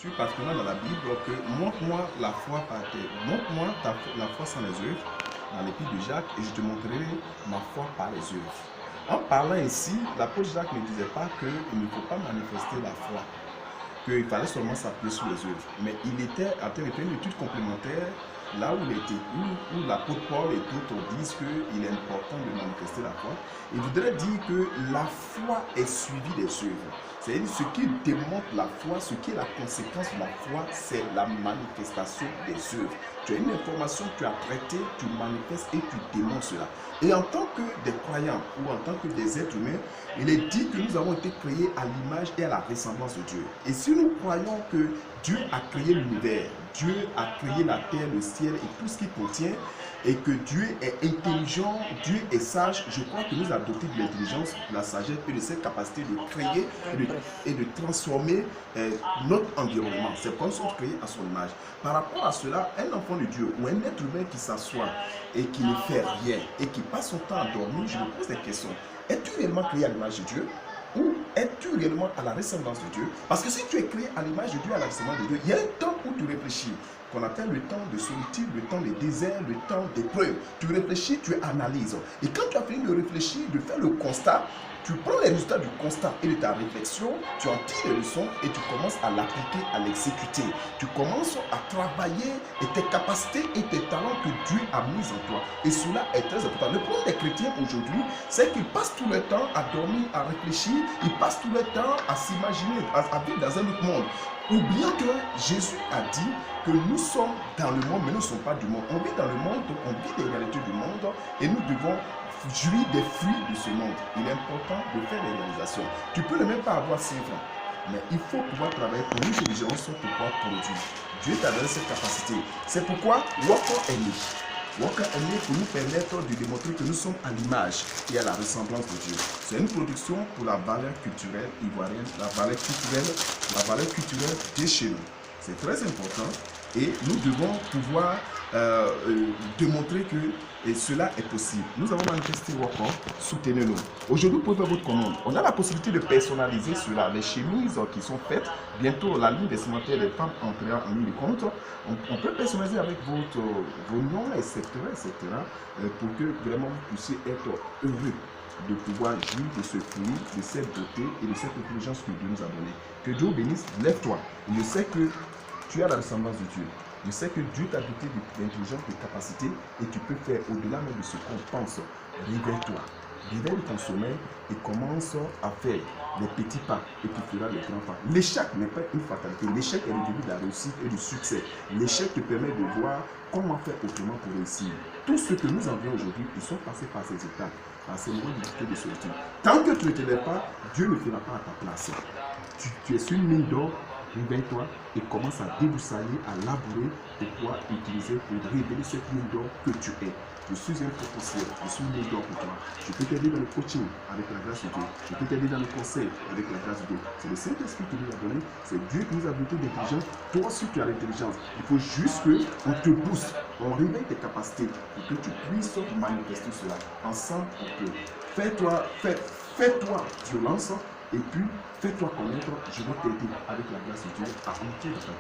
Tu particulièrement dans la Bible que montre-moi la foi par terre, montre-moi la foi sans les œuvres dans l'épître de Jacques et je te montrerai ma foi par les œuvres. En parlant ici, l'apôtre Jacques ne disait pas qu'il ne faut pas manifester la foi, qu'il fallait seulement s'appuyer sur les œuvres, mais il était en train de faire une étude complémentaire là où où l'apôtre Paul et d'autres disent qu'il est important de manifester la foi. Il voudrait dire que la foi est suivie des œuvres. C'est-à-dire ce qui démontre la foi, ce qui est la conséquence de la foi, c'est la manifestation des œuvres. Tu as une information, tu as traité, tu manifestes et tu démontres cela. Et en tant que des croyants ou en tant que des êtres humains, il est dit que nous avons été créés à l'image et à la ressemblance de Dieu. Et si nous croyons que Dieu a créé l'univers, Dieu a créé la terre, le ciel et tout ce qu'il contient, et que Dieu est intelligent, Dieu est sage, je crois que nous a doté de l'intelligence, de la sagesse et de cette capacité de créer et de transformer notre environnement. C'est comme si on créé à son image. Par rapport à cela, un enfant de Dieu ou un être humain qui s'assoit et qui ne fait rien et qui passe son temps à dormir, je me pose des questions. Es-tu réellement créé à l'image de Dieu? Ou es-tu réellement à la ressemblance de Dieu? Parce que si tu es créé à l'image de Dieu, à la ressemblance de Dieu, il y a un temps où tu réfléchis, qu'on appelle le temps de solitude, le temps de désert, le temps d'épreuve. Tu réfléchis, tu analyses. Et quand tu as fini de réfléchir, de faire le constat, tu prends les résultats du constat et de ta réflexion, tu en tires les leçons et tu commences à l'appliquer, à l'exécuter. Tu commences à travailler et tes capacités et tes talents que Dieu a mis en toi. Et cela est très important. Le problème des chrétiens aujourd'hui, c'est qu'ils passent tout le temps à dormir, à réfléchir, ils passent tout le temps à s'imaginer, à vivre dans un autre monde. Oublions que Jésus a dit que nous sommes dans le monde, mais nous ne sommes pas du monde. On vit dans le monde, on vit des réalités du monde et nous devons jouir des fruits de ce monde. Il est important de faire des réalisations. Tu peux ne même pas avoir 5 ans, mais il faut pouvoir travailler pour une intelligence pour pouvoir produire. Dieu t'a donné cette capacité. C'est pourquoi Walker est né. Walker est né pour nous permettre de démontrer que nous sommes à l'image et à la ressemblance de Dieu. C'est une production pour la valeur culturelle ivoirienne, la valeur culturelle de chez nous. C'est très important et nous devons pouvoir démontrer que cela est possible. Nous avons manifesté Walker, soutenez-nous. Aujourd'hui, vous pouvez faire votre commande. On a la possibilité de personnaliser cela. Les chemises qui sont faites, bientôt la ligne vestimentaire des femmes entrera en ligne de compte. On peut personnaliser avec vos noms, etc., pour que vraiment vous puissiez être heureux de pouvoir jouir de ce fruit, de cette beauté et de cette intelligence que Dieu nous a donnée. Que Dieu bénisse, lève-toi. Je sais que tu as la ressemblance de Dieu. Je sais que Dieu t'a doté d'intelligence, de capacité et tu peux faire au-delà même de ce qu'on pense. Réveille-toi. Réveille ton sommeil et commence à faire les petits pas et tu feras les grands pas. L'échec n'est pas une fatalité. L'échec est le début de la réussite et du succès. L'échec te permet de voir comment faire autrement pour réussir. Tous ceux que nous envions aujourd'hui, ils sont passés par ces étapes, par ces moments de difficulté de solitude. Tant que tu ne te lèves pas, Dieu ne fera pas à ta place. Tu es sur une mine d'or. Réveille-toi et commence à débroussailler, à labourer pour pouvoir utiliser pour révéler cette mine d'or que tu es. Je suis un potentiel, je suis une mine d'or pour toi. Je peux t'aider dans le coaching avec la grâce de Dieu. Je peux t'aider dans le conseil avec la grâce de Dieu. C'est le Saint-Esprit qui nous a donné, c'est Dieu qui nous a doté d'intelligence. Toi aussi tu as l'intelligence. Il faut juste qu'on te booste, on réveille tes capacités pour que tu puisses manifester cela. Ensemble, on peut. Fais-toi violence. Et puis, fais-toi connaître, je vais t'aider avec la grâce de Dieu à entrer dans ta vie.